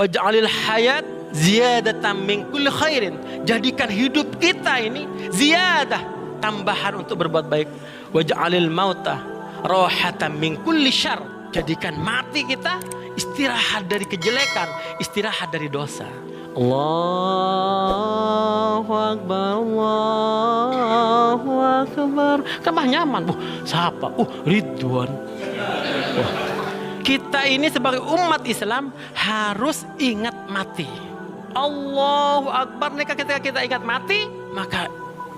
Waj'alil hayat ziyadatan min kulli khairin. Jadikan hidup kita ini ziyadah, tambahan untuk berbuat baik. Waj'alil mauta rahatan min kulli syarr. Jadikan mati kita istirahat dari kejelekan, istirahat dari dosa. Allahu Akbar, Allahu Akbar. Kan nyaman. Siapa? Ridwan. Kita ini sebagai umat Islam harus ingat mati. Allahu Akbar. Ketika kita ingat mati, maka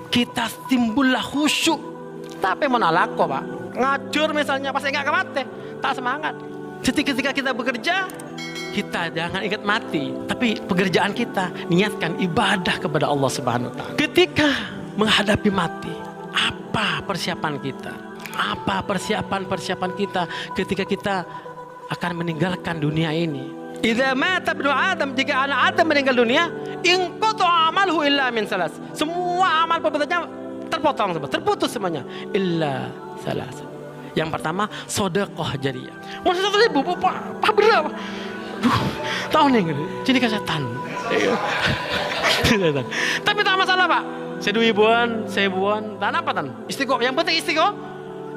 kita timbullah khusyuk. Tapi mana lako, Pak? Ngajur misalnya pas ingat mati, tak semangat. Jadi ketika kita bekerja, kita jangan ingat mati, tapi pekerjaan kita niatkan ibadah kepada Allah Subhanahu wa taala. Ketika menghadapi mati, apa persiapan kita? Apa persiapan kita ketika kita akan meninggalkan dunia ini? Idza mata ibnu Adam, jika anak Adam meninggal dunia, inqata amaluhu illa min salas. Semua amal perbuatannya terputus semuanya. Illa salas. Yang pertama, sedekah jariyah. Masa 1.000 Pak berapa? Tahu nih, jadi kesehatan. Tapi tak masalah, Pak. Seribuan, dan apa tan? Istiqomah. Yang penting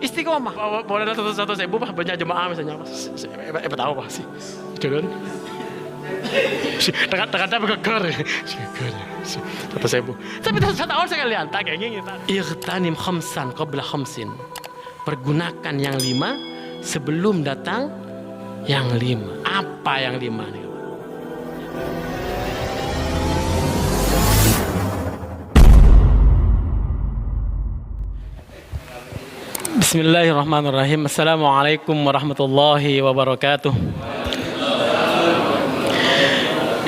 istiqomah. Boleh ada 1.000 Pak, banyak jemaah misalnya. Tahu Pak sih. Jangan. Tekan-tekan bergegar. 1.000. Tapi satu tahun sekalian, tak kayak gini. Ightanim khamsan qabla khamsin. Pergunakan yang 5 sebelum datang yang 5. Apa yang 5 nih? Bismillahirrahmanirrahim. Assalamualaikum warahmatullahi wabarakatuh.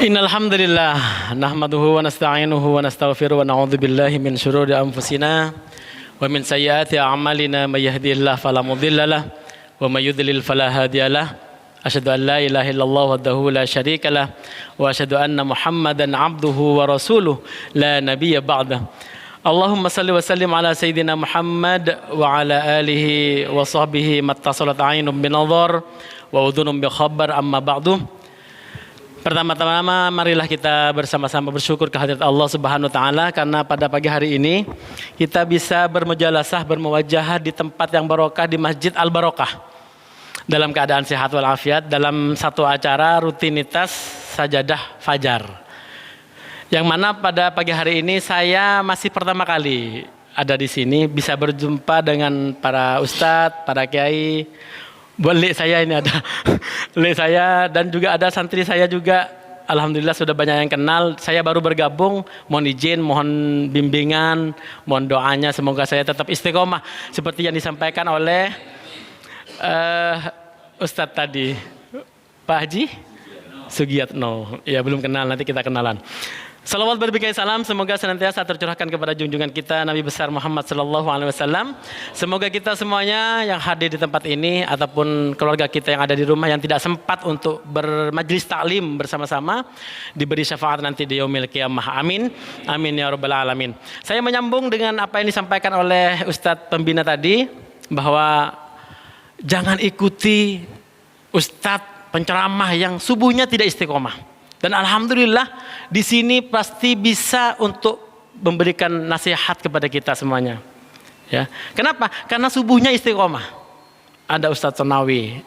Innal hamdalillah nahmaduhu wa nasta'inuhu wa nastaghfiruh wa na'udzu billahi min syururi anfusina wa min sayyiati a'malina may yahdihillahu fala mudhillalah wa may yudlil fala hadiyalah. Asyhadu an la ilaha illallah wahdahu la syarikalah wa asyhadu anna Muhammadan abduhu wa rasuluh la nabiyya ba'dah. Allahumma salli wa sallim ala sayyidina Muhammad wa ala alihi wa sahbihi mattasalat ainun binadhar wa udhunun bi khabar amma ba'du. Pertama-tama marilah kita bersama-sama bersyukur kehadirat Allah Subhanahu wa taala karena pada pagi hari ini kita bisa bermujalasah, bermuwajahah di tempat yang barokah di Masjid Al-Barokah dalam keadaan sehat walafiat dalam satu acara rutinitas sajadah fajar. Yang mana pada pagi hari ini saya masih pertama kali ada di sini bisa berjumpa dengan para ustadz, para kiai. Boleh saya ini ada boleh saya dan juga ada santri saya juga. Alhamdulillah sudah banyak yang kenal. Saya baru bergabung, mohon izin, mohon bimbingan, mohon doanya semoga saya tetap istiqomah seperti yang disampaikan oleh Ustadz tadi, Pak Haji Sugiyatno. Ya belum kenal, nanti kita kenalan. Salawat berbikai salam semoga senantiasa tercurahkan kepada junjungan kita Nabi besar Muhammad sallallahu alaihi wasallam. Semoga kita semuanya yang hadir di tempat ini ataupun keluarga kita yang ada di rumah yang tidak sempat untuk bermajlis taklim bersama-sama diberi syafaat nanti di yaumil qiyamah. Amin. Amin ya rabbal alamin. Saya menyambung dengan apa yang disampaikan oleh Ustadz pembina tadi bahwa jangan ikuti Ustadz penceramah yang subuhnya tidak istiqomah. Dan alhamdulillah di sini pasti bisa untuk memberikan nasihat kepada kita semuanya. Ya. Kenapa? Karena subuhnya istiqomah. Ada Ustadz Tonawi,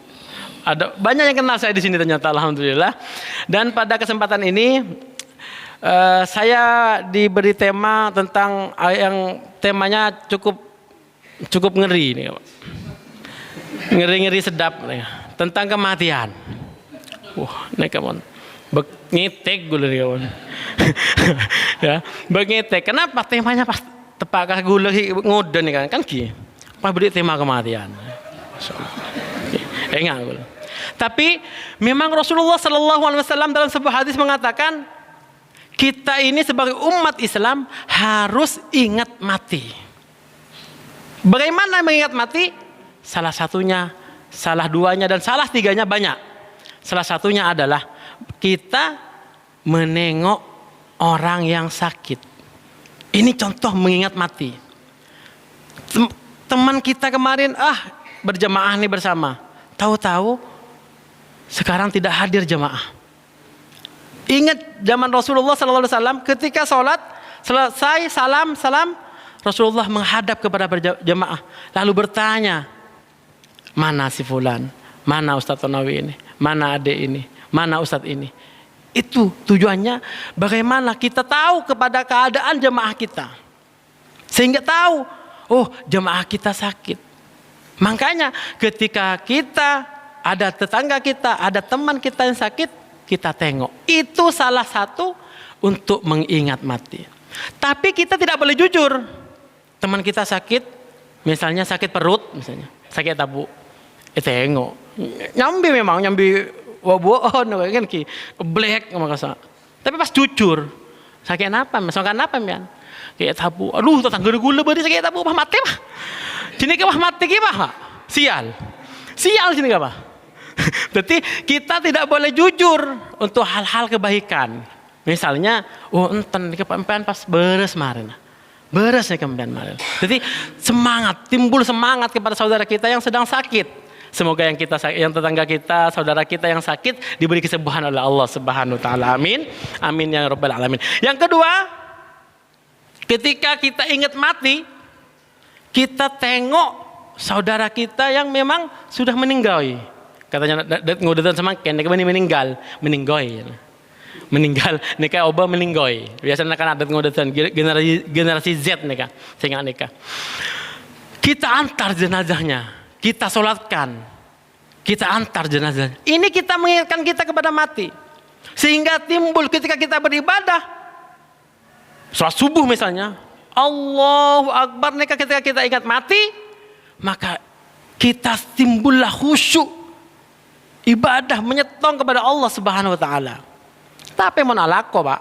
ada banyak yang kenal saya di sini ternyata alhamdulillah. Dan pada kesempatan ini saya diberi tema tentang yang temanya cukup ngeri nih, ngeri sedap nih, tentang kematian. Nih kawan. Ngitek gue nih kawan. Ya, ngitek. Kenapa temanya pas tepakah gue ngoden nih kan ki. Pas beri tema kematian. Enggak gue. Tapi memang Rasulullah sallallahu alaihi wasallam dalam sebuah hadis mengatakan kita ini sebagai umat Islam harus ingat mati. Bagaimana mengingat mati? Salah satunya, salah duanya dan salah tiganya banyak. Salah satunya adalah kita menengok orang yang sakit. Ini contoh mengingat mati. Teman kita kemarin berjamaah nih bersama. Tahu-tahu sekarang tidak hadir jamaah. Ingat zaman Rasulullah SAW ketika sholat selesai salam Rasulullah menghadap kepada jemaah lalu bertanya, mana si fulan, mana Ustadz Tonawi ini, mana adik ini, mana Ustadz ini. Itu tujuannya bagaimana kita tahu kepada keadaan jemaah kita, sehingga tahu, oh jemaah kita sakit. Makanya ketika kita ada tetangga kita, ada teman kita yang sakit, kita tengok. Itu salah satu untuk mengingat mati. Tapi kita tidak boleh jujur. Teman kita sakit, misalnya sakit perut, misalnya sakit tabu, tengok. Nyambi wabuan kan ki keblek makasa. Tapi pas jujur, sakit apa? Misalkan apa mian? Kayak tabu. Aduh, tetangga gula beri sakit tabu, bah mati bah. Sini ke bah mati ki bah. Sial sini ke bah. Berarti kita tidak boleh jujur untuk hal-hal kebaikan. Misalnya, oh enten kepempean pas beres kemarin. Beres nih kempean kemarin. Jadi timbul semangat kepada saudara kita yang sedang sakit. Semoga yang tetangga kita, saudara kita yang sakit diberi kesembuhan oleh Allah Subhanahu wa taala. Amin. Amin ya rabbal alamin. Yang kedua, ketika kita ingat mati, kita tengok saudara kita yang memang sudah meninggal. Katanya ngudatan semakin meninggal. Nika oba meninggoy. Biasanya kan adat ngudatan generasi Z nika. Sehingga nika. Kita antar jenazahnya, kita solatkan, kita antar jenazahnya. Ini kita mengingatkan kita kepada mati. Sehingga timbul ketika kita beribadah, sholat subuh misalnya, Allahu Akbar nika ketika kita ingat mati, maka kita timbullah khusyuk ibadah menyetong kepada Allah Subhanahu wa taala. Tapi mau nalako Pak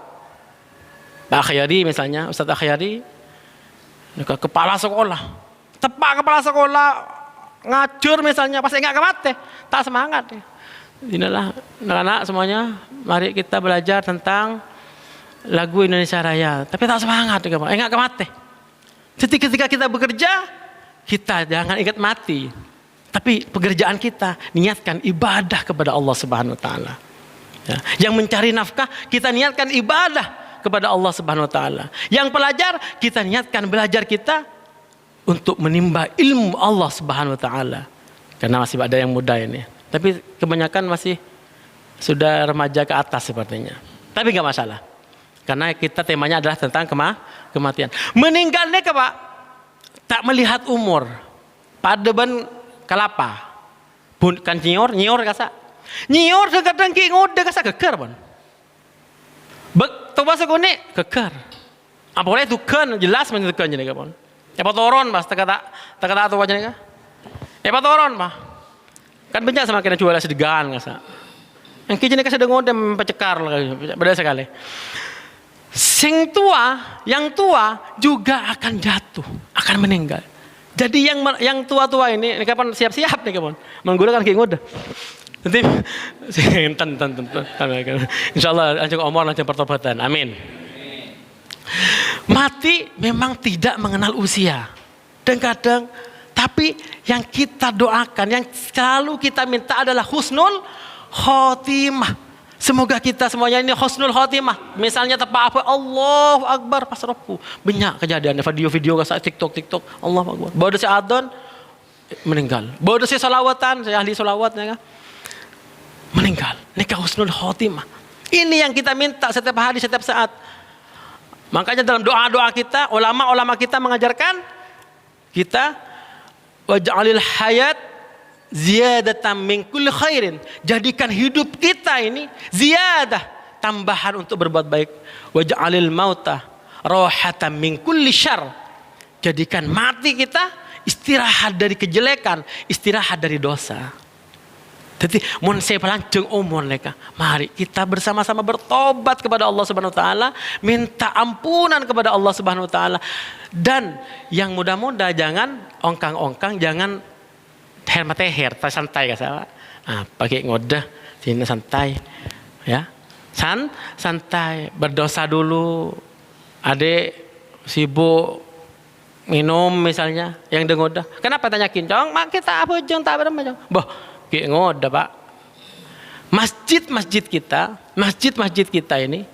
Akhyari misalnya, Ustadz Akhyari kepala sekolah, tepak kepala sekolah ngajur misalnya, pas ingat kemati tak semangat. Inilah anak-anak semuanya, mari kita belajar tentang lagu Indonesia Raya, tapi tak semangat Pak, ingat kemati. Jadi ketika kita bekerja, kita jangan ingat mati, tapi pekerjaan kita niatkan ibadah kepada Allah Subhanahu wa taala. Ya. Yang mencari nafkah kita niatkan ibadah kepada Allah Subhanahu wa taala. Yang pelajar kita niatkan belajar kita untuk menimba ilmu Allah Subhanahu wa taala. Karena masih ada yang muda ini. Tapi kebanyakan masih sudah remaja ke atas sepertinya. Tapi enggak masalah. Karena kita temanya adalah tentang kematian. Meninggalnya ke Pak tak melihat umur. Padeban kelapa. Pun kan nyior kasa. Nyior kadang ki ngode kasa keker pun. Bek toba sekone keker. Apa boleh tukan jelas menentukan jadi pun. Ya patoron Mas kata tu wajahnya. Ya patoron mah. Kan banyak sama kena jual sedegan kasa. Yang kijine kasa ngode pecekar beda sekali. Yang tua juga akan jatuh, akan meninggal. Jadi yang tua-tua ini kapan siap-siap nih kapan menggunakan ki ngode. Nanti insyaallah anjing umur lanjut pertobatan. Amin. Mati memang tidak mengenal usia. Dan kadang tapi yang kita doakan, yang selalu kita minta adalah husnul khotimah. Semoga kita semuanya ini husnul khotimah. Misalnya tepat apa Allahu Akbar pas robu. Banyak kejadiannya video-video kasar TikTok Allahu Akbar. Bawa si adon meninggal. Bawa si salawatan, saya ahli salawatnya kan. Meninggal. Nikah husnul khotimah. Ini yang kita minta setiap hari, setiap saat. Makanya dalam doa-doa kita, ulama-ulama kita mengajarkan kita waj'alil hayat ziyadatan min kulli khairin. Jadikan hidup kita ini ziyadah, tambahan untuk berbuat baik. Waj'alil mauta rahatan min kulli syarr. Jadikan mati kita istirahat dari kejelekan, istirahat dari dosa. Jadi mun saya pelancung umur mereka, mari kita bersama-sama bertobat kepada Allah Subhanahu wa taala, minta ampunan kepada Allah Subhanahu wa taala. Dan yang muda-muda jangan ongkang-ongkang, jangan hermateher, santai kasar. Pakai ngodah, sini santai. Ya. Santai, berdosa dulu. Adik sibuk minum misalnya, yang dengodah. Kenapa tanyakin? Jong, mak kita apa jong tak berapa jong? Boh, kayak ngoda Pak. Masjid-masjid kita masjid-masjid kita ini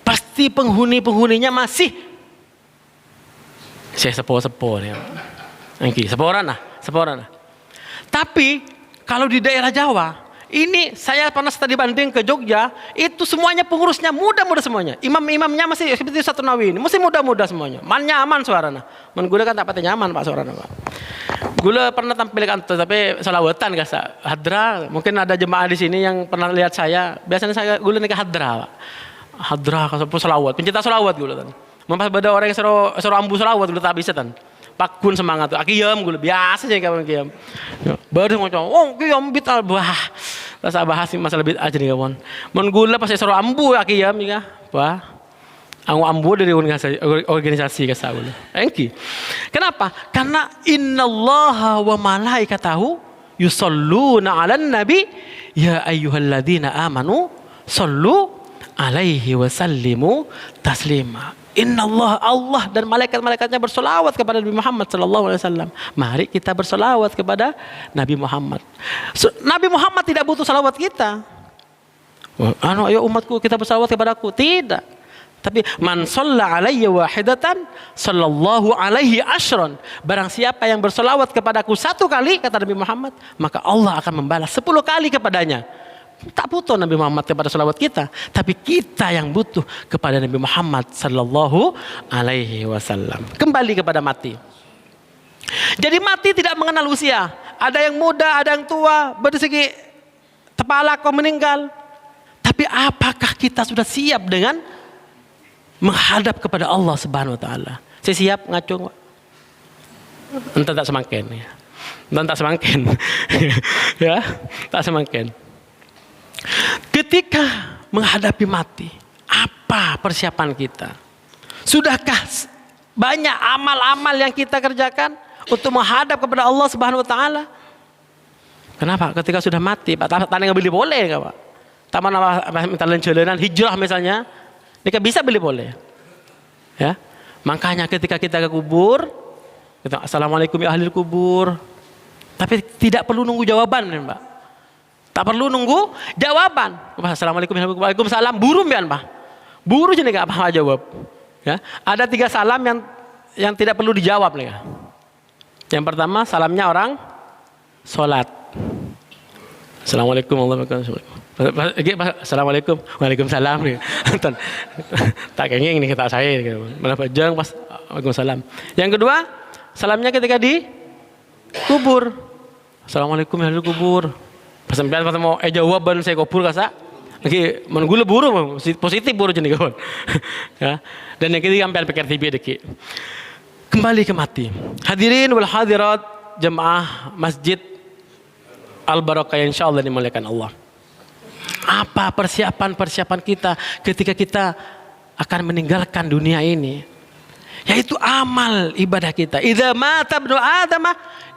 pasti penghuninya masih saya sepo nih. Oke, seporan lah. Tapi kalau di daerah Jawa, ini saya pernah tadi banding ke Jogja, itu semuanya pengurusnya muda-muda semuanya. Imam-imamnya masih seperti satu nawi ini, masih muda-muda semuanya. Man nyaman suaranya. Man gula kan tak patah nyaman Pak suaranya Pak. Gula pernah tampil kantor tapi salawatan kasa hadra. Mungkin ada jemaah di sini yang pernah lihat saya. Biasanya saya gula nikah hadra Pak. Hadra kasa salawat, pencinta salawat gula kan. Mampas beda orang yang seru ambu salawat gula tak bisa kan. Pakun semangat tuh, akiyam gue biasa sih kawan kiyam. Baru ngomong, kiyam bital bah, rasa bahas masalah bit aja nih kawan. Menggula pas seru ambu akiyam ya, bah, ambu dari organisasi kasau. Engki, kenapa? Karena innallaha wa malaikatahu yusalluna 'alan nabi ya ayyuhalladzina amanu sallu alaihi wa sallimu taslima. Inna Allah dan malaikat-malaikatnya bersolawat kepada Nabi Muhammad sallallahu alaihi wasallam. Mari kita bersolawat kepada Nabi Muhammad. Nabi Muhammad tidak butuh salawat kita. Ayo umatku kita bersolawat kepadaku. Tidak. Tapi man shalla alayya wahidatan sallallahu alaihi asyran. Barang siapa yang bersolawat kepadaku satu kali kata Nabi Muhammad, maka Allah akan membalas 10 kali kepadanya. Tak butuh Nabi Muhammad kepada salawat kita, tapi kita yang butuh kepada Nabi Muhammad sallallahu alaihi wasallam. Kembali kepada mati. Jadi mati tidak mengenal usia. Ada yang muda, ada yang tua, bersegi kepala kau meninggal. Tapi apakah kita sudah siap dengan menghadap kepada Allah Subhanahu wa taala? Saya siap ngacung, Pak. Entah tak semangken ya. Entah tak semangken. Ya, tak semangken. Ketika menghadapi mati, apa persiapan kita? Sudahkah banyak amal-amal yang kita kerjakan untuk menghadap kepada Allah Subhanahu wa taala? Kenapa? Ketika sudah mati, Pak, tak beli boleh enggak, Pak? Taman minta jalanan hijrah misalnya, mereka bisa beli boleh. Ya. Makanya ketika kita ke kubur, kita assalamualaikum ya ahli kubur. Tapi tidak perlu nunggu jawaban, Pak. Tak perlu nunggu jawaban. Assalamualaikum warahmatullahi wabarakatuh. Salam burum ya, Pak. Buru jadi enggak apa jawab. Ya. Ada 3 salam yang tidak perlu dijawab nih. Yang pertama salamnya orang salat. Assalamualaikum warahmatullahi wabarakatuh. Assalamualaikum. Waalaikumsalam nih. Tak kenging nih kita saya gitu. Malah pajang pas Waalaikumsalam. Yang kedua, salamnya ketika di kubur. Assalamualaikum ya ahli kubur. Sampai pas mau jawaban saya kubur kasa lagi menggula buru positif buru jenis kawan. Ya. Dan yang ketiga sampai pikir TV deki. Kembali ke mati. Hadirin wal hadirat jemaah Masjid Al Barakah yang insyaallah dimuliakan Allah. Apa persiapan kita ketika kita akan meninggalkan dunia ini? Yaitu amal ibadah kita. Idza mata ibnu Adam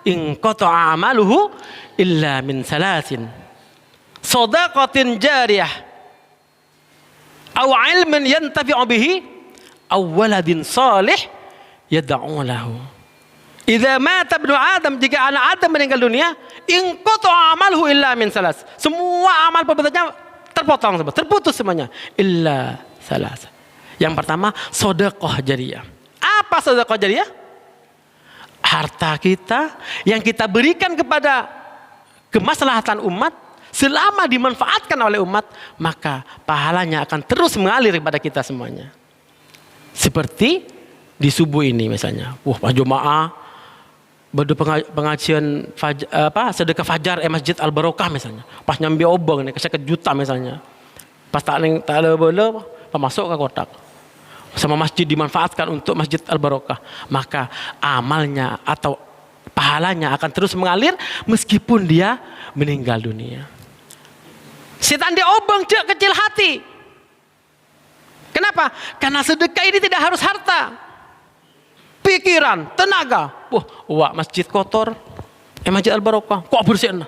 in qata'a amaluhu illa min salasin. Shadaqatin jariyah aw ilmin yantafi'u bihi aw waladin salih yad'u lahu. Idza mata ibnu Adam, jika anak Adam meninggal dunia, in qata'a amaluhu illa min salas. Semua amal perbuatannya terpotong semua, terputus semuanya illa salas. Yang pertama, sedekah jariyah. Apa sedekah jariyah? Harta kita yang kita berikan kepada kemaslahatan umat, selama dimanfaatkan oleh umat, maka pahalanya akan terus mengalir kepada kita semuanya. Seperti di subuh ini misalnya, Pak jemaah badu pengajian sedekah fajar Masjid Al Barakah misalnya, pas nyambi obong nih ke juta misalnya, pas tak ada bola, masuk ke kotak. Sama masjid dimanfaatkan untuk Masjid Al Barakah, maka amalnya atau pahalanya akan terus mengalir meskipun dia meninggal dunia. Setan diobong kecil hati. Kenapa? Karena sedekah ini tidak harus harta, pikiran, tenaga. Wah, masjid kotor, Masjid Al Barakah kok bersihin?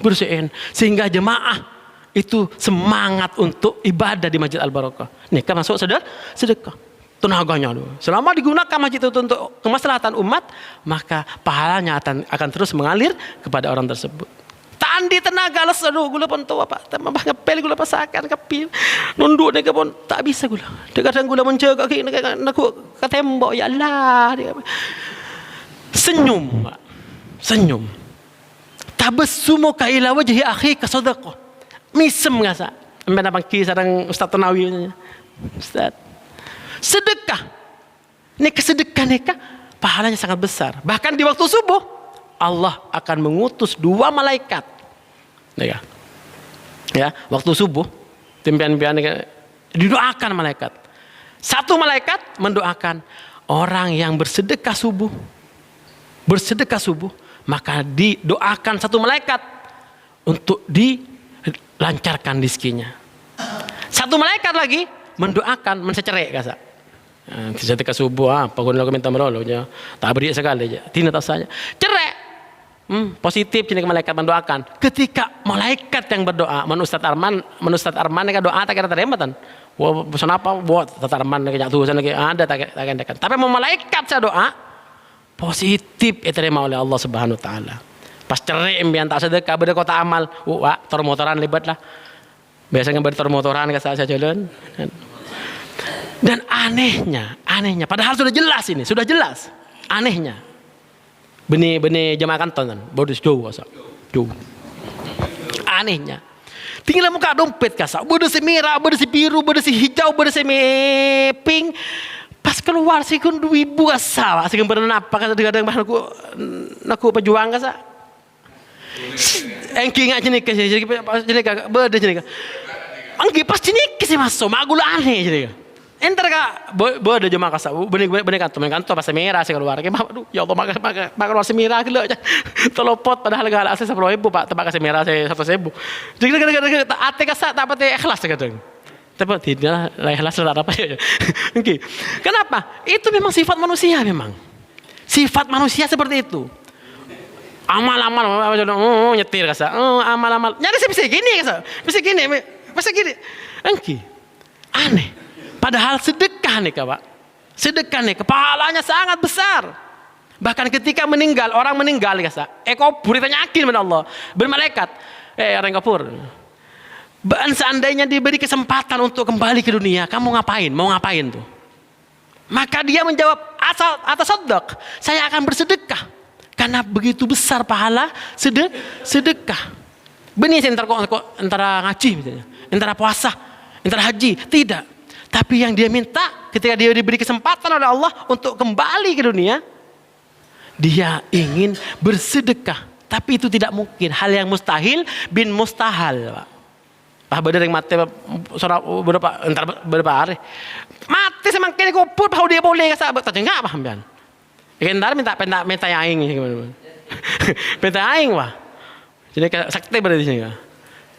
Bersihin sehingga jemaah itu semangat untuk ibadah di Masjid Al Barakah. Nih kan masuk sedekah. Tenaganya dulu. Selama digunakan masjid itu untuk kemaslahatan umat, maka pahalanya akan terus mengalir kepada orang tersebut. Tak andi tenaga les aduh gula pun tahu apa tambah ngepel gula pasakan kapil nunduk ni pun tak bisa gula kadang gula menjaga nak tembok ya Allah dia. Senyum tabassumu ila wajhi akhika sadaqah misem ngasa mbak bangki sareng Ustaz Tonawi Ustaz sedekah ini kesedekah nikah pahalanya sangat besar. Bahkan di waktu subuh Allah akan mengutus 2 malaikat ya waktu subuh timpian-timpian didoakan malaikat. Satu malaikat mendoakan orang yang bersedekah subuh maka didoakan satu malaikat untuk dilancarkan rezekinya. Satu malaikat lagi mendoakan mencerai kasa. Sedekah subuh apa guna lagu minta merolonya tak beri sekali aja. Tina tak saja. Cerai. Positif jadi malaikat mendoakan. Ketika malaikat yang berdoa, Ustaz Arman yang doa tak kira terima tan. Wah, pesan apa? Buat Ustaz Arman yang jatuh sana ada tak kira. Tapi mau malaikat saya doa positif diterima oleh Allah Subhanahu wa taala. Pas cerai impian tak sedekah beda kota amal. Wah, motoran libat lah. Biasanya bermotoran ke saya jalan. Dan anehnya, padahal sudah jelas ini, sudah jelas. Anehnya. Benih jemaah kanton kan, bodoh jauh kasak. Jauh. Anehnya. Tinggal muka dompet kasak, bodoh si merah, bodoh si biru, bodoh si hijau, bodoh si pink. Pas keluar sih kun 2.000 kasak, sih kan apa kadang-kadang aku pejuang kasak. Engki ngak jenik jenik bodoh jenik. Angki pas jenik sih masuk, magul aneh jenik. Entar kak, boleh jemaah kasar, benih kantor pas merah saya keluar, aduh ya Allah maka keluar semirah gila aja, telopot padahal gak ada asli 10.000 pak, tebak kasih merah saya 100.000, jadi kadang-kadang ate kasar tak pati ikhlas kadang, tapi tidak lah ikhlas lah apa ya, oke, kenapa? Itu memang sifat manusia sifat manusia seperti itu, amal nyetir kasar, amal nyari sih bisa gini kasar, bisa gini, oke, aneh. Padahal sedekah nih Pak. Sedekah nih pahalanya sangat besar. Bahkan ketika meninggal, orang meninggal kubur ditanyakin kepada Allah, bermalaikat, orang kubur. Seandainya diberi kesempatan untuk kembali ke dunia, kamu ngapain? Mau ngapain tuh? Maka dia menjawab, atas sedekah, saya akan bersedekah. Karena begitu besar pahala sedekah. Benih antara ngaji misalnya, antara puasa, antara haji, tidak. Tapi yang dia minta ketika dia diberi kesempatan oleh Allah untuk kembali ke dunia, dia ingin bersedekah. Tapi itu tidak mungkin, hal yang mustahil bin mustahil, Pak. Pak bener yang mati surah berapa hari. Mati semakin kubur, tahu dia boleh sahabat tak enggak paham kan? Ikan minta yang aing gimana? Minta aing wah. Jadi sakti berarti sini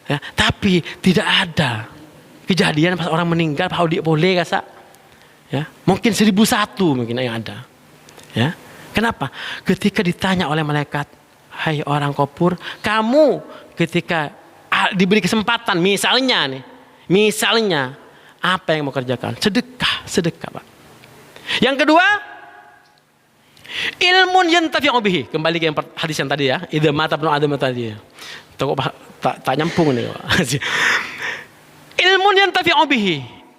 ya. Tapi tidak ada kejadian pas orang meninggal tahu dia boleh kasa. Ya, mungkin 1001 mungkin yang ada. Ya. Kenapa? Ketika ditanya oleh malaikat, hai orang kubur, kamu ketika diberi kesempatan, misalnya apa yang mau kerjakan? Sedekah Pak. Yang kedua, ilmun yantafi'u bihi. Kembali ke yang hadis yang tadi ya, idza mata ibnu adam tadi. Tak nyambung nih Pak. Ilmun yantafi'u bihi,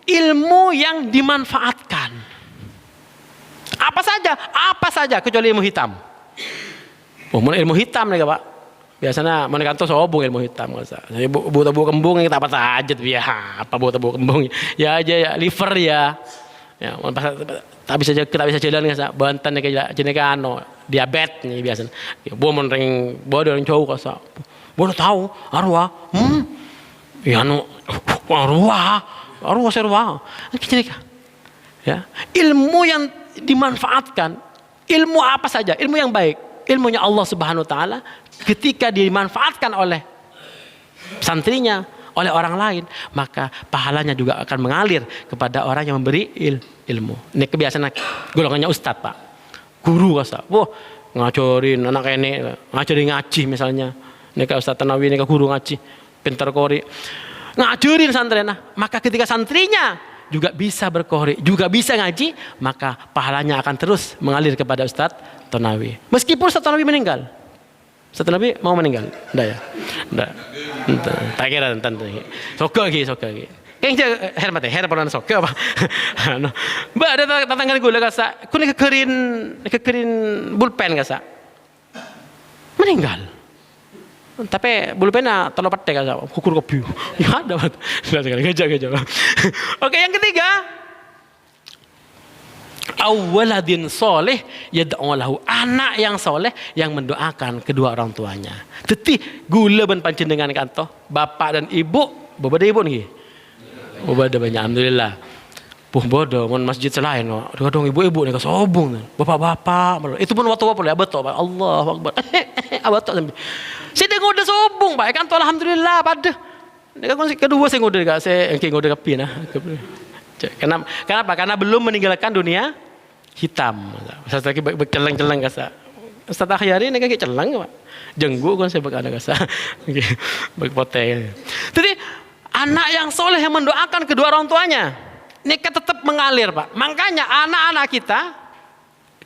ilmu yang dimanfaatkan. Apa saja kecuali ilmu hitam. Ilmu hitam nih Pak. Biasanya mereka tuh sobong ilmu hitam. Saya buat tabu kembung kita apa saja tuh ya. Apa buat tabu kembung? Ya aja ya liver ya. Ya, tak bisa kita bisa jalan nggak bantan kayak jenis ano diabetes nih biasanya. Ya, buat ring bodoh orang cowok kasa. Bodoh tahu arwah. Ya no arwah serwah. Ya, ilmu yang dimanfaatkan, ilmu apa saja, ilmu yang baik, ilmunya Allah Subhanahu Wa Taala. Ketika dimanfaatkan oleh santrinya, oleh orang lain, maka pahalanya juga akan mengalir kepada orang yang memberi ilmu. Ini kebiasaan golongannya ustadz Pak, guru kasa. Wah ngajarin anak ini, ngajarin ngaji misalnya. Ini ke Ustadz Tanawi, ini ke guru ngaji, pintar kori, ngajarin santri. Maka ketika santrinya juga bisa berkori, juga bisa ngaji, maka pahalanya akan terus mengalir kepada Ustadz Tanawi. Meskipun Ustadz Tanawi meninggal. Satu Nabi mau meninggal. Ndak ya? Ndak. Tak kira tentu. Soka lagi. Kayaknya hermat pernah soka apa? Mbak ada tatanggan gula kasa. Kuni kekerin bulpen kasa. Meninggal. Tapi bulpennya terlalu pate kasa. Kukur kopi. Ya ada banget. Gajah. Oke, yang ketiga. Awaladin soleh yad'u lahu, anak yang soleh yang mendoakan kedua orang tuanya. Teti gula ben pancen dengan kanto bapak dan ibu, bobada ibu nih. Bobada banyak alhamdulillah. Puh bodoh mon masjid selain dong ibu-ibu nih kasobong. Bapak-bapak itu pun waktu apa ya betul Pak. Allahu akbar. Abatok sampai. Saya udah sobong Pak kanto alhamdulillah pada. Kedua saya ngode gak saya ngode kapi nah. Kenapa? Karena belum meninggalkan dunia hitam. Ustaz lagi berceleng-celeng kasa. Ustaz Akhyari ini kayak celeng Pak. Jenggu kan saya berkata kasa. Berpoteng. Jadi anak yang soleh yang mendoakan kedua orang tuanya, nikah tetap mengalir Pak. Makanya anak-anak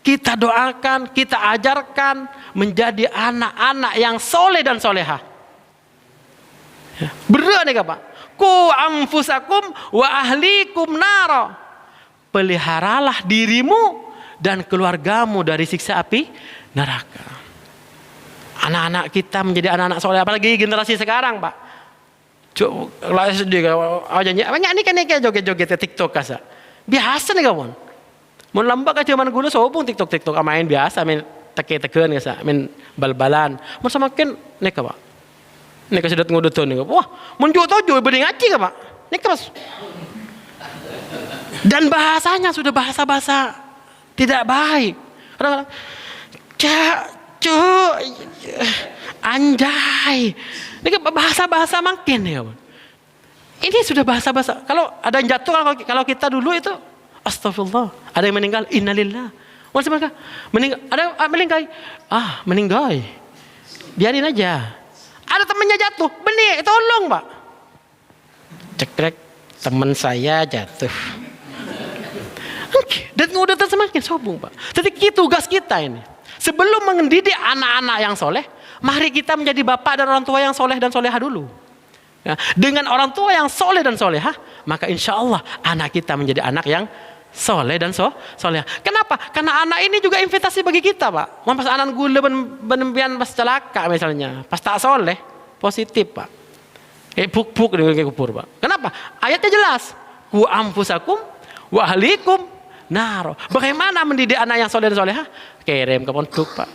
kita doakan, kita ajarkan menjadi anak-anak yang soleh dan solehah. Ya. Berat nih Pak. Ku anfusakum wa ahlikum nara. Peliharalah dirimu dan keluargamu dari siksa api neraka. Anak-anak kita menjadi anak-anak soleh, apalagi generasi sekarang Pak. Kelas juga banyak nih kan joget-joget TikTok kasa. Biasa nih kawan. Mun lambak aja zaman gula sobong TikTok main biasa, main teke-teken kasa, main bal-balan. Mun semakin nih Pak. Nika sudah tunggu dutun nika. Wah, munjuk tojo bening aci ka Pak. Nika Mas. Dan bahasanya sudah bahasa-bahasa tidak baik. Anjay. Nika bahasa-bahasa makin ya. Ini sudah bahasa-bahasa. Kalau ada yang jatuh kalau kita dulu itu astagfirullah. Ada yang meninggal innalillah. Maksud mereka meninggal ada meninggal. Biarin aja. Ada temannya jatuh, benih, tolong Pak. Cekrek, teman saya jatuh. Dan udah semakin sobong Pak. Jadi tugas kita ini. Sebelum mendidik anak-anak yang soleh, mari kita menjadi bapak dan orang tua yang soleh dan soleha dulu. Ya, dengan orang tua yang soleh dan soleha, maka insya Allah anak kita menjadi anak yang soleh dan soleha. Kenapa? Karena anak ini juga investasi bagi kita Pak. Pas anak gula ben pas celaka misalnya, pas tak soleh, positif Pak. Puk-puk dengan kupur Pak. Kenapa? Ayatnya jelas. Ku anfusakum wa ahlikum naro. Bagaimana mendidik anak yang soleh dan soleha? Kirim ke pondok Pak.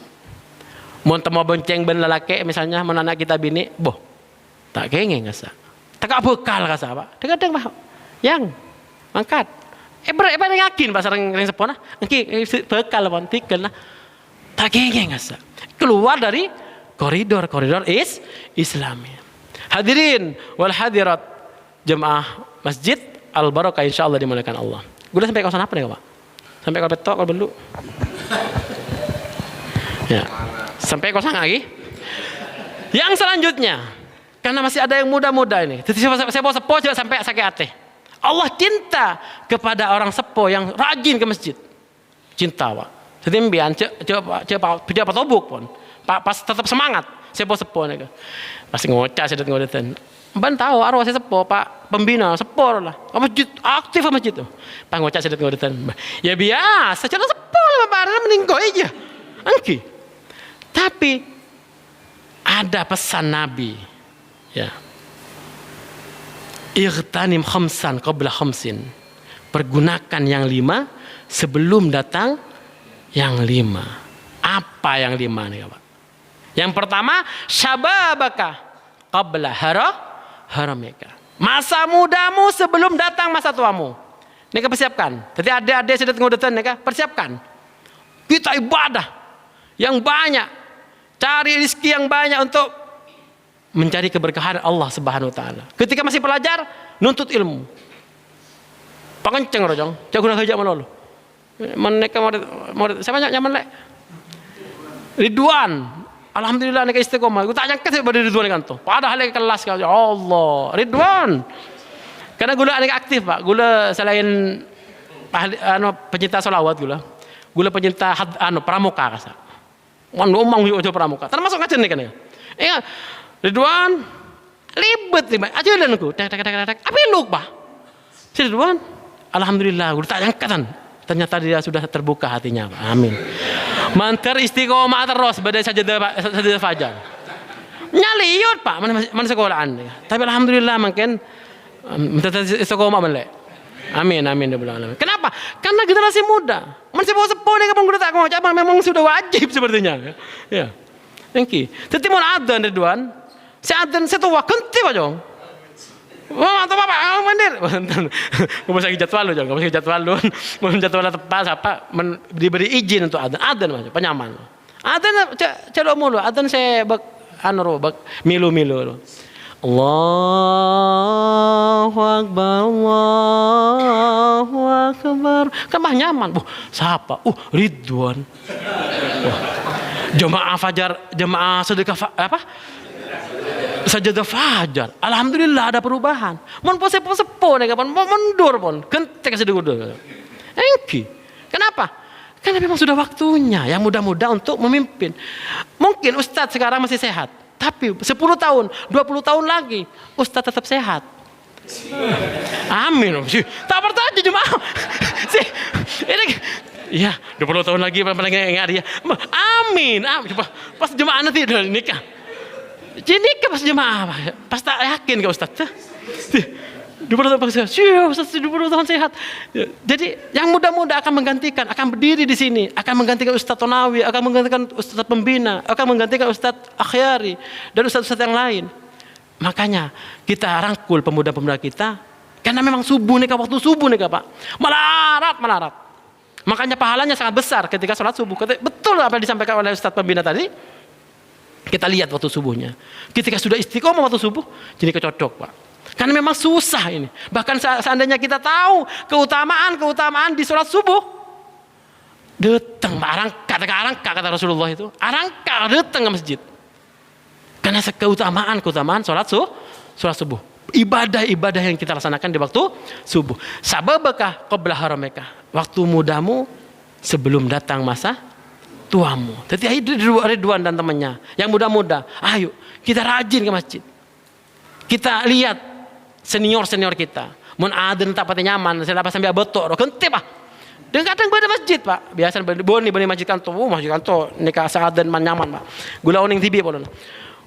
Mau temu bonceng ben lelaki misalnya anak kita bini, boh tak kengeng kasa. Tak bekal kasa Pak. Kadang Pak yang angkat. Berapa yakin Pak sareng sepona? Engki bekal pon tikel nah. Tak kengeng kasa. Keluar dari koridor Islami. Hadirin wal hadirat jemaah Masjid Al Barakah insyaallah dimuliakan Allah. Gula sampai kawasan apa nih Pak? Sampai kalau betok kalau belu. Ya. Sampai kawasan lagi. Yang selanjutnya, karena masih ada yang muda-muda ini. Jadi saya bawa sepo juga sampai sakit hati. Allah cinta kepada orang sepo yang rajin ke masjid. Cinta Pak. Jadi mbian coba tobuk pun. Pas tetap semangat. Saya bawa sepo nih. Pas ngocak saya ngodetan. Ban tahu arwah saya sepo Pak pembina sepo lah. Masjid aktif masjid tuh. Pak ngocak saya ngodetan. Ya biasa cara sepo lah Pak meninggal aja. Angki. Tapi ada pesan Nabi. Ya. Ightanim khamsan qabla khamsin. Pergunakan yang 5 sebelum datang yang 5. Apa yang 5 nih Pak? Yang pertama, syababaka qabla haramika. Masa mudamu sebelum datang masa tuamu. Nika persiapkan. Jadi adik-adik sudah ngodetan nika persiapkan. Kita ibadah yang banyak. Cari rezeki yang banyak untuk mencari keberkahan Allah Subhanahu wa taala. Ketika masih pelajar, nuntut ilmu. Pangenceng rojong, jago nak kerja mana lo? Mereka mau siapa nyaman lek? Ridwan. Alhamdulillah nek istiqomah. Aku tak nyangka saya pada Ridwan kan tuh. Padahal lek kelas kan. Ya Allah, Ridwan. Karena gula nek aktif, Pak. Gula selain pencinta sholawat gula. Gula pencinta pramuka kasa. Ngomong ojo pramuka. Termasuk ngajen nih kan ya. Ingat, Ridwan libet nih, aja lanku. Apa lupa? Si Ridwan, alhamdulillah, udah tak angkatan. Ternyata dia sudah terbuka hatinya. Amin. Mantar istiqomah terus badai sajadah fajar. Nyaliut Pak, mana sekolahan. Tapi alhamdulillah makin istiqomah melek. Amin, amin ya Allah. Kenapa? Karena generasi muda. Masih bawa sepuh nih kapan tak mau cabang memang sudah wajib sepertinya. Ya. Thank you. Tetapi mau adzan Ridwan. Si adzan setua kenti Pak Jong. Wah, atau Bapak mandir. Kamu saya jadwal Jong, kamu saya jadwal lu. Mau jadwal tepat apa diberi izin untuk adzan. Adzan Mas, penyaman. Adzan celok mulu. Adzan saya milu-milu. Allahu Akbar, Allahu Akbar. Kan mah nyaman. Siapa? Ridwan. Jemaah fajar, jemaah sedekah sajadah fajar. Alhamdulillah ada perubahan. Mon sepo nih kapan mau mundur pun. Kentek sedekah. Engki. Kenapa? Karena memang sudah waktunya yang muda-muda untuk memimpin. Mungkin Ustadz sekarang masih sehat. Tapi 10 tahun, 20 tahun lagi Ustadz tetap sehat. Amin. Tak percaya jemaah. Ini ya 20 tahun lagi paling enggak dia. Amin. Pas jemaah nanti udah nikah. Jadi nikah pas jemaah. Pas tak yakin ke Ustadz. 20 tahun sehat. Ustadz 20 tahun sehat. Jadi yang muda-muda akan menggantikan, akan berdiri di sini, akan menggantikan Ustadz Tonawi, akan menggantikan Ustadz Pembina, akan menggantikan Ustadz Akhyari dan Ustadz-Ustadz yang lain. Makanya kita rangkul pemuda-pemuda kita, karena memang subuh nih waktu subuh nih Pak, melarat. Makanya pahalanya sangat besar ketika sholat subuh. Betul apa yang disampaikan oleh Ustadz Pembina tadi. Kita lihat waktu subuhnya. Ketika sudah istiqomah waktu subuh, jadi kecocok Pak. Karena memang susah ini. Bahkan seandainya kita tahu keutamaan di sholat subuh, datang arangka kata Rasulullah itu, arangka datang ke masjid. Karena keutamaan sholat subuh. Ibadah yang kita laksanakan di waktu subuh. Sababakah qabla harameka. Waktu mudamu sebelum datang masa tuamu. Jadi Ridwan dan temannya yang muda-muda, ayo kita rajin ke masjid. Kita lihat senior kita. Mun aden tak pati nyaman, saya dapat sambil betok, kentip Pak. Dan kadang pada masjid Pak, biasa boni masjid kantor, nikah aden man nyaman Pak. Gula oning tibi polon.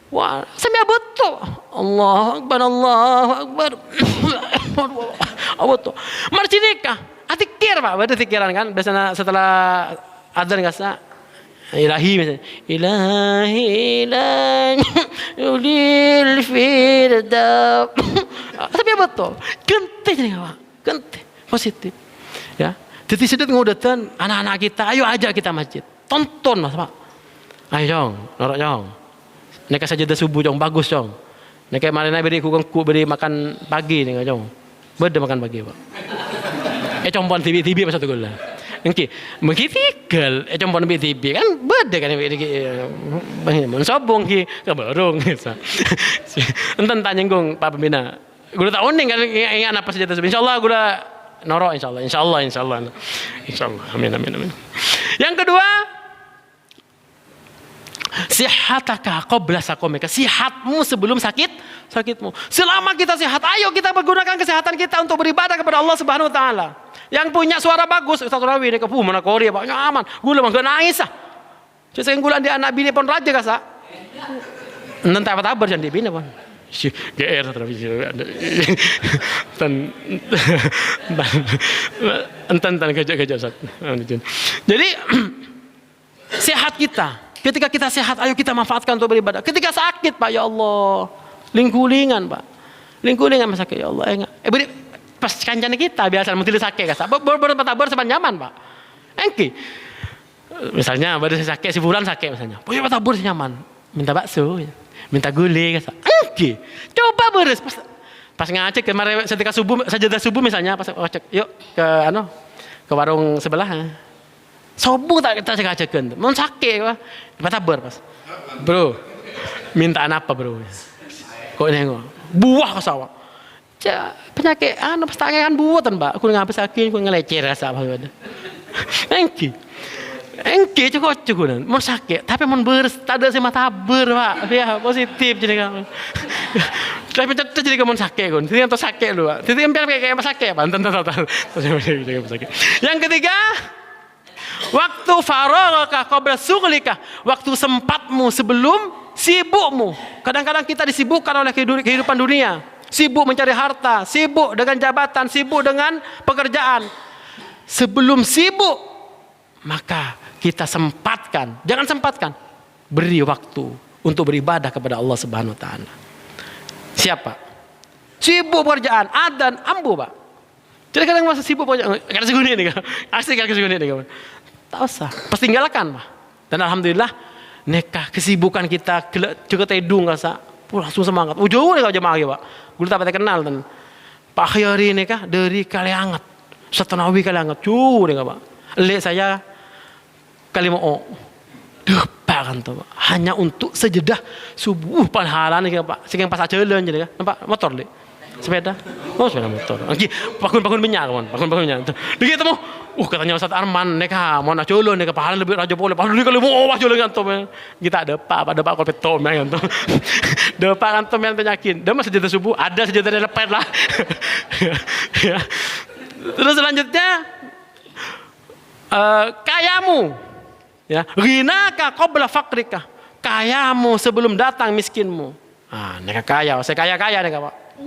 Wah, sambil betok. Allahu Akbar, Allahu Akbar. Betul. Marci nikah, atikir Pak, ada tikiran kan. Biasanya setelah aden kasa ilahi misalnya. Ilahi ulil firdab. Tapi betul. Gentih nih Pak. Gentih. Positif. Ya. Jadi sedut ngudatan anak-anak kita, ayo ajak kita masjid. Tonton Mas Pak. Ayo Jong, norok Jong. Neka sajadah subuh Jong, bagus Jong. Neka marina beri makan pagi nih Jong. Beda makan pagi Pak. Compon tibi pas satu gula. Engki, mungkin tinggal, compon tibi kan beda kan mensobong ki kebarung. Enten tanya gong Pak Pembina. Gula tak uning kan ingat apa saja tersebut. Insyaallah gula noro insyaallah. Amin. Yang kedua, sihataka qabla sakomeka. Sihatmu sebelum sakitmu. Selama kita sehat, ayo kita menggunakan kesehatan kita untuk beribadah kepada Allah Subhanahu wa taala. Yang punya suara bagus, Ustaz Rawi ini kepu mana Korea Pak, nyaman. Gula mah nangis ah. Saya gulan di anak bini pun raja kasa. Nanti apa tabar jangan dibina pun. GR tapi tan kerja Ustaz. Jadi sehat kita. Ketika kita sehat, ayo kita manfaatkan untuk beribadah. Ketika sakit, Pak, ya Allah, lingkulingan, Pak, masa sakit, ya Allah, pas kancane kita biasa mesti sakit, kasa, bertabar sepan nyaman, Pak, engki, misalnya baru sakit, si bulan sakit, misalnya, punya bertabar nyaman, minta bakso, minta gulai, kasa, engki, coba beres, pas ngacek kemarin ketika sajadah subuh misalnya, pas ngacek, yuk ke warung sebelah. Sobu tak kita cek-cekan, mau sakit apa? Batabar pas, bro, mintaan apa bro? Kok nengok, buah ke sawah, penyakit, pas tangan buatan mbak, aku ngapa sakit, aku ngelecer rasa apa ada, thank you. Engke cukup mon sakit, tapi mon tak ada sema taber pak, ya positif jadi kan. Tapi tetap jadi mon sakit kon, jadi yang sakit lu pak, jadi yang kayak sakit pak, tonton. Yang ketiga, waktu faragaka qabla sughlika, waktu sempatmu sebelum sibukmu. Kadang-kadang kita disibukkan oleh kehidupan dunia, sibuk mencari harta, sibuk dengan jabatan, sibuk dengan pekerjaan. Sebelum sibuk, maka kita sempatkan, jangan sempatkan, beri waktu untuk beribadah kepada Allah Subhanahu wa taala. Siapa? Sibuk pekerjaan, adan, ambu, Pak. Jadi kadang masa sibuk pekerjaan, kada seguni nih, asik kada seguni nih, tak usah, pasti tinggalkan, Pak. Dan alhamdulillah, nekah kesibukan kita juga tedung rasa, langsung semangat. Jauh nih kalau jemaah ya, Pak. Gue tak pernah kenal dan Pak Khyari nekah dari Kaliangat, Satanawi Kaliangat, jauh nih, Pak. Lihat saya Kalimao, depan tuh, hanya untuk sejedah subuh panhalan nih Pak, sekian pas aja jalan jadi kan, nampak motor deh, sepeda, sepeda motor, lagi pakun minyak kawan, pakun minyak, lagi temu, katanya Ustaz Arman, neka mau nak jalan, neka pahala lebih raja boleh, pahala lebih kalau mau jalan kan tuh, kita ada pak kalau petom ya kan tuh, depan kan tuh yang penyakin, dah mas sejedah subuh, ada sejedah dari lepet lah, terus selanjutnya, kayamu. Ya, ghinaka qabla faqrika. Kayamu sebelum datang miskinmu. Ah, neka kaya, saya kaya neka Pak.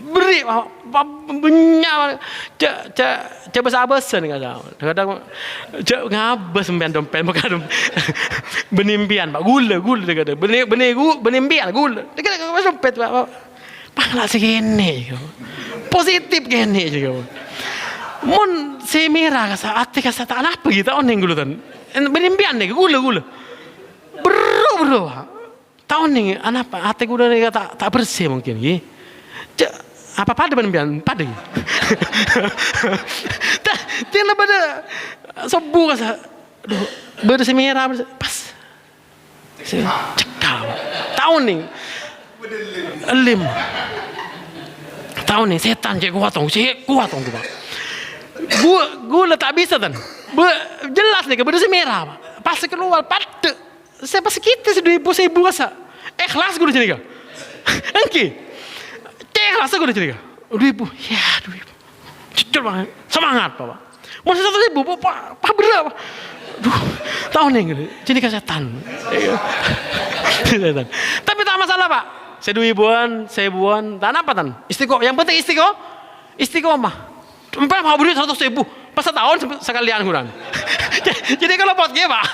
Beri banyak coba sabasan neka. Kadang ngabes sembilan dompet bukan benimpian Pak. Gula kata. Benimpian gula. Dekat dompet Pak. Panglah segini. Positif gini juga. Mun semira kasa ati kasa tak apa gitu oning gulu tan. Benimpian nih gula bro tahu nih anak hati gula nih tak bersih mungkin gitu apa pada benimpian pada gitu tidak pada sebuah kasa bersih merah pas cekal tahu nih elim tahu nih setan cek kuat tong gula tak bisa tan. Jelas nih kebetulan merah Pak. Pas keluar pada saya pas kita sudah ibu rasa ikhlas gue jadi kan engki ikhlas gue jadi kan udah ibu jujur banget semangat Pak mau 100.000 Pak berapa tahu nih gitu jadi kesehatan tapi tak masalah Pak saya 2 ribuan tak apa tan yang penting istiqomah sampai mau beri 100.000 pas setahun sekalian kurang. Jadi kalau pot dia Pak,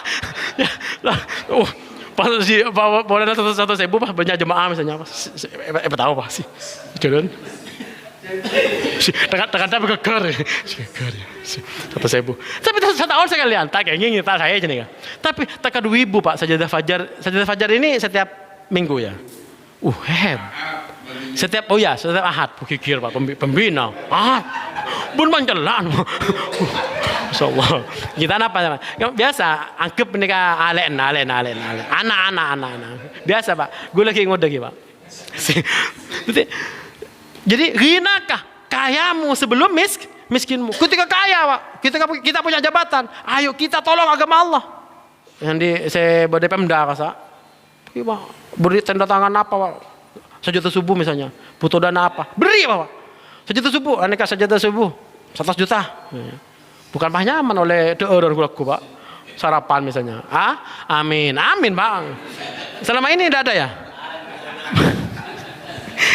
pas si boleh 100.000 Pak banyak jemaah misalnya, tahu Pak sih, jalan. Tekan keker, 100.000. Tapi setahun sekalian, tak kayak gini, tak saya jadi kan. Tapi tak 2.000 Pak sajadah fajar ini setiap minggu ya. Setiap Ahad, pikir Pak pembina. Bun manjalan. Masyaallah. Kita apa? Biasa angkep nikah alen. Anak. Biasa Pak. Gue lagi ngodegi Pak. Jadi ghinakah kayamu sebelum miskinmu. Ketika kaya Pak, kita punya jabatan, ayo kita tolong agama Allah. Yang saya badai Pemda kasa. Beri tanda tangan apa Pak? Sajadah subuh misalnya, butuh dana apa? Beri Pak. Sajadah subuh, aneka sajadah subuh 100 juta. Bukan panyaman oleh orang kulaku Pak. Sarapan misalnya. Amin Pak. Selama ini tidak ada ya?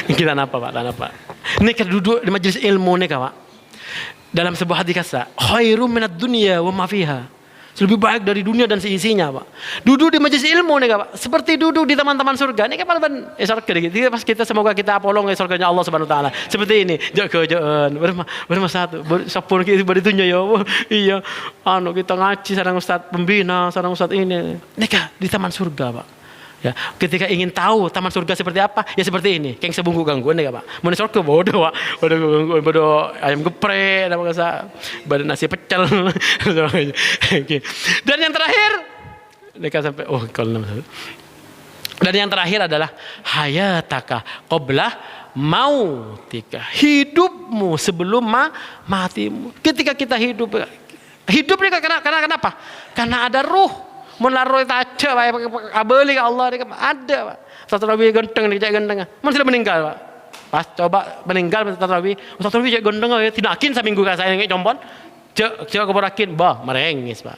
Kita apa Pak? Ini kita duduk di majelis ilmu nih Pak. Dalam sebuah hadis kasa, khairum minad dunya wa ma fiha. Lebih baik dari dunia dan seisinya Pak. Duduk di majelis ilmu nih Pak. Seperti duduk di taman-taman surga. Ini kan surga gitu. Pas kita semoga kita apolong surganya Allah Subhanahu wa taala. Seperti ini. Jaga-jagaan. Berma satu. Sapun kita beritunya ya. Iya. Kita ngaji sareng ustaz pembina, sareng ustaz ini. Nika di taman surga Pak. Ya, ketika ingin tahu taman surga seperti apa, ya seperti ini. Keng sebungku gangguan ya Pak. Mau surga bodoh Pak. Bodoh ayam geprek, apa kasa, badan nasi pecel. Dan yang terakhir, mereka sampai dan yang terakhir adalah hayataka qabla mautika. Hidupmu sebelum matimu. Ketika kita hidup Hidup ni karena kenapa? Karena ada ruh. Melaroi taja bae abeli ka Allah ni ada Pak. Ustaz Rabi genteng ni cek genteng. Mun sudah meninggal Pak. Pas coba meninggal Ustaz Rabi cek genteng tinakin saminggu ka saya ngek compon. Cek kebarakin bah merengis Pak.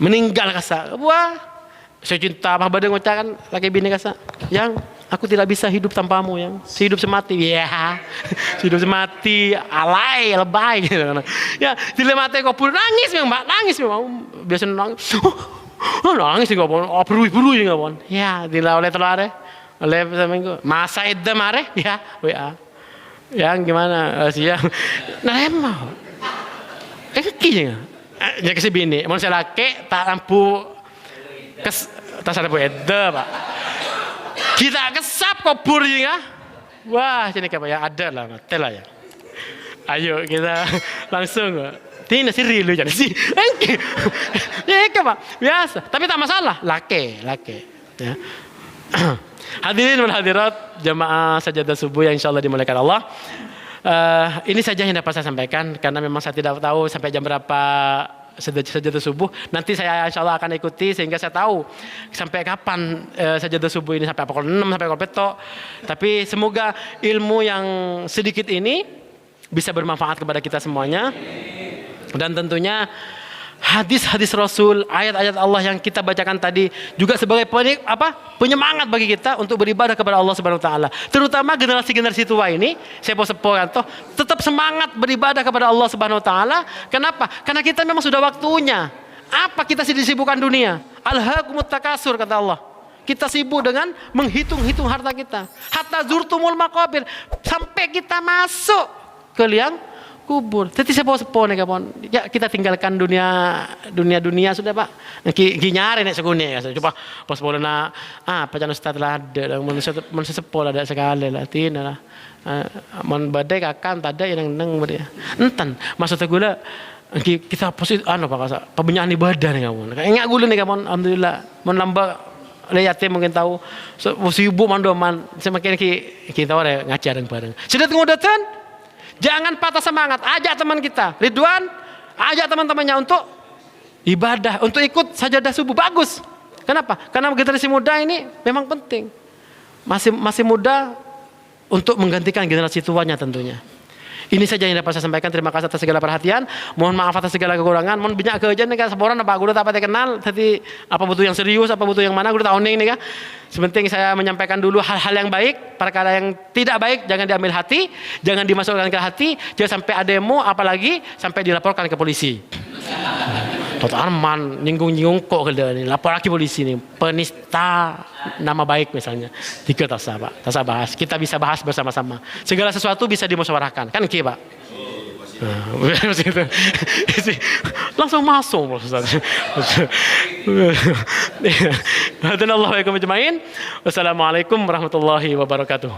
Meninggal kasa. Wah. Saya cinta apa badeng ngucakan laki bini kasa. Yang aku tidak bisa hidup tanpamu yang. Hidup semati. Ya. Hidup semati alay lebay gitu. Ya, tidak mati kok pun nangis memang Pak. Nangis memang. Biasa nangis. Nangis juga pun, perlu juga pun. Ya, tidak oleh telur oleh seminggu. Masa itu mare, ya, WA. Yang gimana siang? Nah emang, kayaknya, ya kasih bini. Mau saya laki tak lampu tak lampu itu Pak. Kita kesap kubur juga. Wah, sini kayak ya ada lah, mati lah ya. Ayo kita langsung. Ini nasi rilu jadi sih. Ya Pak, biasa. Tapi tak masalah, laki. Ya. Hadirin dan hadirat jamaah sajadah subuh yang insyaallah dimuliakan Allah. Ini saja yang dapat saya sampaikan karena memang saya tidak tahu sampai jam berapa sajadah subuh. Nanti saya insyaallah akan ikuti sehingga saya tahu sampai kapan sajadah subuh ini, sampai pukul 6 sampai pukul petok. Tapi semoga ilmu yang sedikit ini bisa bermanfaat kepada kita semuanya. Dan tentunya hadis-hadis Rasul, ayat-ayat Allah yang kita bacakan tadi juga sebagai penyemangat bagi kita untuk beribadah kepada Allah Subhanahu wa taala. Terutama generasi-generasi tua ini, saya mau sepokan toh tetap semangat beribadah kepada Allah Subhanahu wa taala. Kenapa? Karena kita memang sudah waktunya. Apa kita disibukkan dunia? Alhaakumut takasur kata Allah. Kita sibuk dengan menghitung-hitung harta kita. Hatta zurtumul maqabir, sampai kita masuk ke liang kubur. Jadi sepo-sepo nih kawan. Ya kita tinggalkan dunia sudah Pak. Ki nyari nek segune ya. Coba pas boleh na pacan ustaz lah ada manusia sepo lah ada sekali lah tina lah. Mon badai kakan tada yang neng badai. Enten maksudnya gula kita positif Pak kasa. Pembenyahan ibadah nih kawan. Enggak gula nih kawan. Alhamdulillah. Mon lamba yatim mungkin tahu. Sibuk mandoman semakin kita ora ngajar bareng. Sudah tunggu datang. Jangan patah semangat, ajak teman kita, Ridwan, ajak teman-temannya untuk ibadah, untuk ikut sajadah subuh, bagus. Kenapa? Karena generasi muda ini memang penting, masih muda untuk menggantikan generasi tuanya tentunya. Ini saja yang dapat saya sampaikan. Terima kasih atas segala perhatian. Mohon maaf atas segala kekurangan. Mohon banyak kerjaan nih kan seborang apa guru tak kenal. Tapi apa butuh yang serius, apa butuh yang mana guru tahu nih kan. Sepenting saya menyampaikan dulu hal-hal yang baik. Perkara yang tidak baik jangan diambil hati, jangan dimasukkan ke hati, jangan sampai ada demo, apalagi sampai dilaporkan ke polisi. Dr. Arman nyinggung kok ke lapor lagi polisi nih, penista nama baik misalnya. Tiga tak bahas. Kita bisa bahas bersama-sama. Segala sesuatu bisa dimusyawarahkan. Kan Ki, Pak? Langsung masuk Ustaz. Wassalamualaikum warahmatullahi wabarakatuh.